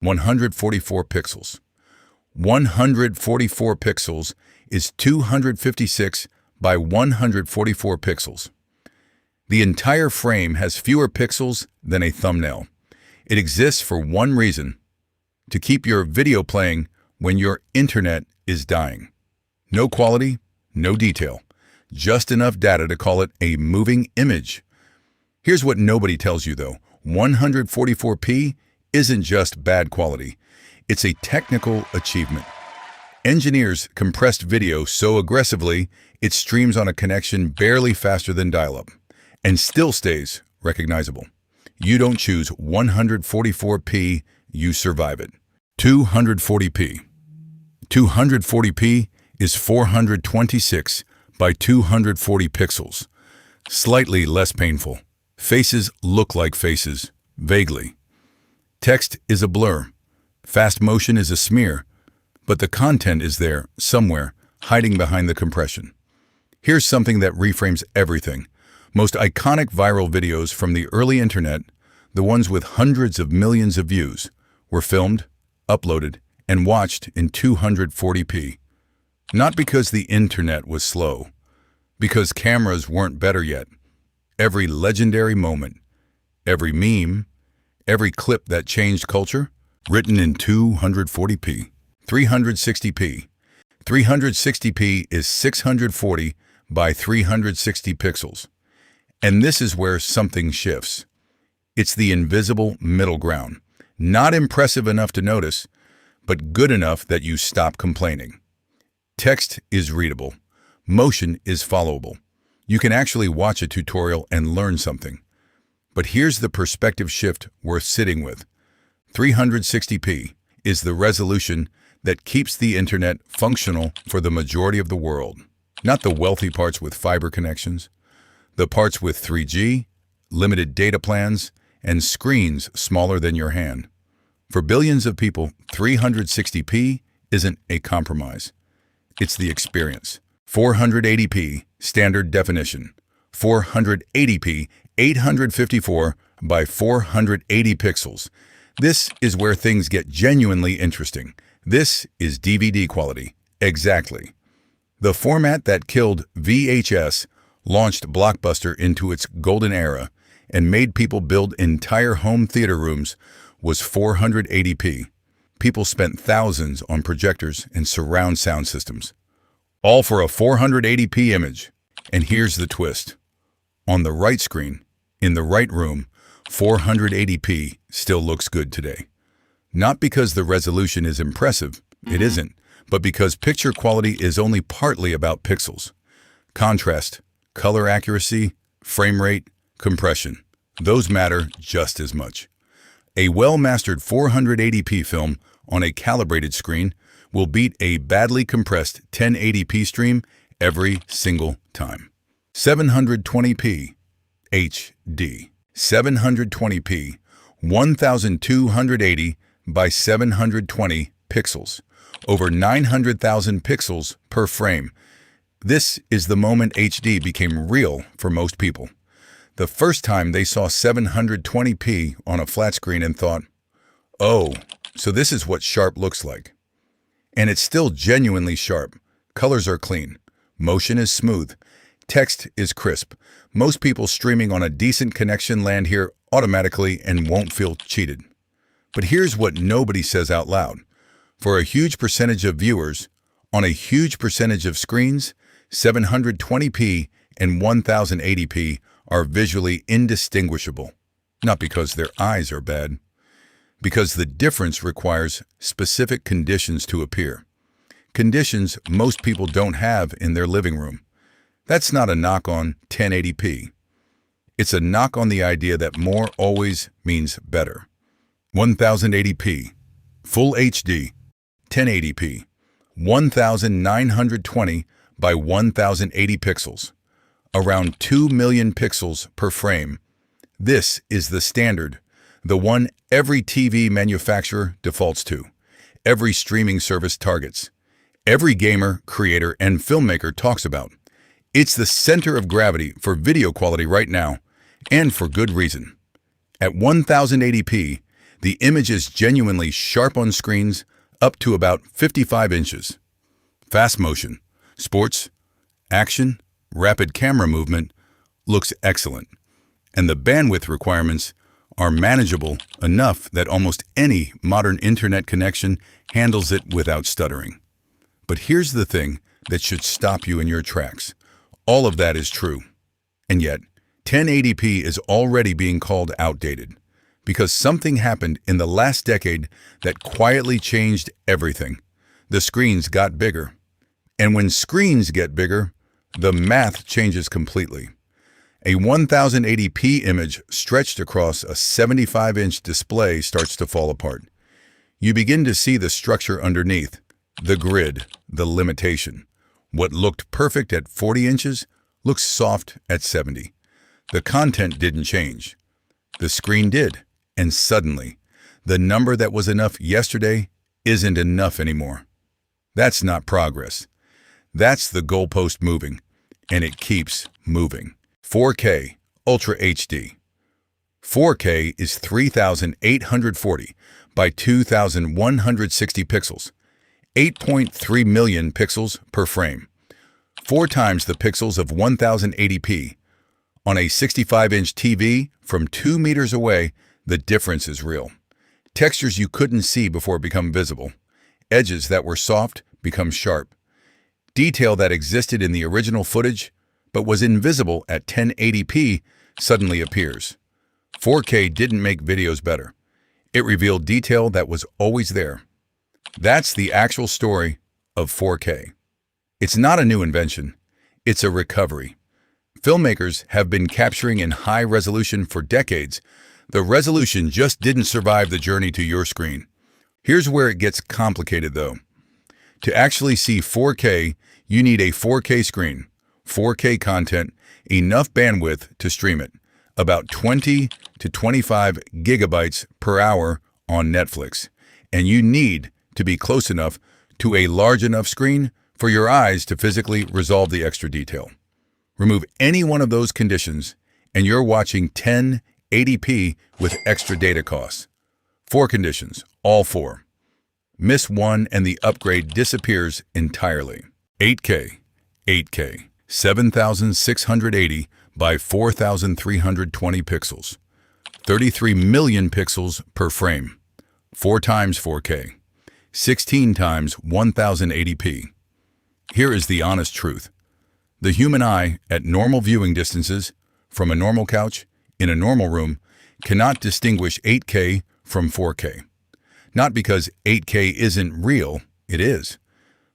144 pixels. 144 pixels is 256 by 144 pixels. The entire frame has fewer pixels than a thumbnail. It exists for one reason: to keep your video playing when your internet is dying. No quality, no detail, just enough data to call it a moving image. Here's what nobody tells you though: 144p isn't just bad quality, it's a technical achievement. Engineers compressed video so aggressively it streams on a connection barely faster than dial-up, and still stays recognizable. You don't choose 144p, you survive it. 240p. 240p is 426 by 240 pixels. Slightly less painful. Faces look like faces, vaguely. Text is a blur. Fast motion is a smear. But the content is there, somewhere, hiding behind the compression. Here's something that reframes everything. Most iconic viral videos from the early internet, the ones with hundreds of millions of views, were filmed, uploaded, and watched in 240p. Not because the internet was slow, because cameras weren't better yet. Every legendary moment, every meme, every clip that changed culture, written in 240p. 360p. 360p is 640 by 360 pixels. And this is where something shifts. It's the invisible middle ground. Not impressive enough to notice, but good enough that you stop complaining. Text is readable. Motion is followable. You can actually watch a tutorial and learn something. But here's the perspective shift worth sitting with. 360p is the resolution that keeps the internet functional for the majority of the world. Not the wealthy parts with fiber connections, the parts with 3G, limited data plans, and screens smaller than your hand. For billions of people, 360p isn't a compromise. It's the experience. 480p, standard definition. 480p, 854 by 480 pixels. This is where things get genuinely interesting. This is DVD quality. Exactly. The format that killed VHS launched Blockbuster into its golden era and made people build entire home theater rooms was 480p. People spent thousands on projectors and surround sound systems, all for a 480p image. And here's the twist. On the right screen, in the right room, 480p still looks good today. Not because the resolution is impressive, it isn't, but because picture quality is only partly about pixels. Contrast, color accuracy, frame rate, compression, those matter just as much. A well-mastered 480p film on a calibrated screen will beat a badly compressed 1080p stream every single time. 720p HD. 720p, 1280 by 720 pixels, over 900,000 pixels per frame. This is the moment HD became real for most people. The first time they saw 720p on a flat screen and thought, oh, so this is what sharp looks like. And it's still genuinely sharp. Colors are clean. Motion is smooth. Text is crisp. Most people streaming on a decent connection land here automatically and won't feel cheated. But here's what nobody says out loud. For a huge percentage of viewers, on a huge percentage of screens, 720p and 1080p are visually indistinguishable. Not because their eyes are bad, because the difference requires specific conditions to appear. Conditions most people don't have in their living room. That's not a knock on 1080p. It's a knock on the idea that more always means better. 1080p, Full HD, 1080p, 1920 by 1080 pixels, around 2 million pixels per frame. This is the standard, the one every TV manufacturer defaults to, every streaming service targets, every gamer, creator, and filmmaker talks about. It's the center of gravity for video quality right now, and for good reason. At 1080p, The image is genuinely sharp on screens up to about 55 inches. Fast motion, sports, action, rapid camera movement looks excellent. And the bandwidth requirements are manageable enough that almost any modern internet connection handles it without stuttering. But here's the thing that should stop you in your tracks. All of that is true. And yet, 1080p is already being called outdated because something happened in the last decade that quietly changed everything. The screens got bigger. And when screens get bigger, the math changes completely. A 1080p image stretched across a 75-inch display starts to fall apart. You begin to see the structure underneath, the grid, the limitation. What looked perfect at 40 inches looks soft at 70. The content didn't change. The screen did, and suddenly, the number that was enough yesterday isn't enough anymore. That's not progress. That's the goalpost moving, and it keeps moving. 4K Ultra HD. 4K is 3,840 by 2,160 pixels, 8.3 million pixels per frame, 4 times the pixels of 1080p. On a 65-inch TV from 2 meters away, the difference is real. Textures you couldn't see before become visible. Edges that were soft become sharp. Detail that existed in the original footage but was invisible at 1080p suddenly appears. 4K didn't make videos better. It revealed detail that was always there. That's the actual story of 4K. It's not a new invention. It's a recovery. Filmmakers have been capturing in high resolution for decades. The resolution just didn't survive the journey to your screen. Here's where it gets complicated though. To actually see 4K, you need a 4K screen, 4K content, enough bandwidth to stream it, about 20 to 25 gigabytes per hour on Netflix. And you need to be close enough to a large enough screen for your eyes to physically resolve the extra detail. Remove any one of those conditions, and you're watching 1080p with extra data costs. 4 conditions, all 4. Miss one and the upgrade disappears entirely. 8K, 7,680 by 4,320 pixels, 33 million pixels per frame, 4 times 4K, 16 times 1080p. Here is the honest truth. The human eye, at normal viewing distances, from a normal couch, in a normal room, cannot distinguish 8K from 4K. Not because 8K isn't real, it is.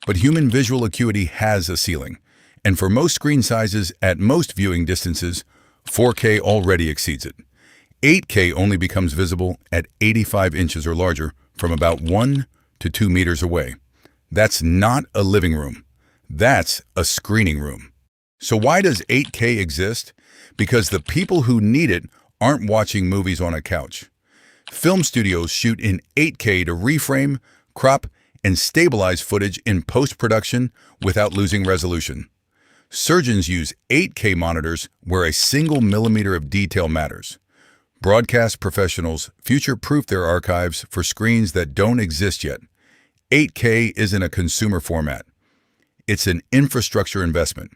But human visual acuity has a ceiling, and for most screen sizes at most viewing distances, 4K already exceeds it. 8K only becomes visible at 85 inches or larger from about 1 to 2 meters away. That's not a living room. That's a screening room. So why does 8K exist? Because the people who need it aren't watching movies on a couch. Film studios shoot in 8K to reframe, crop, and stabilize footage in post-production without losing resolution. Surgeons use 8K monitors where a single millimeter of detail matters. Broadcast professionals future-proof their archives for screens that don't exist yet. 8K isn't a consumer format. It's an infrastructure investment.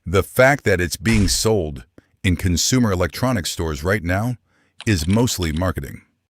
The fact that it's being sold in consumer electronics stores right now is mostly marketing.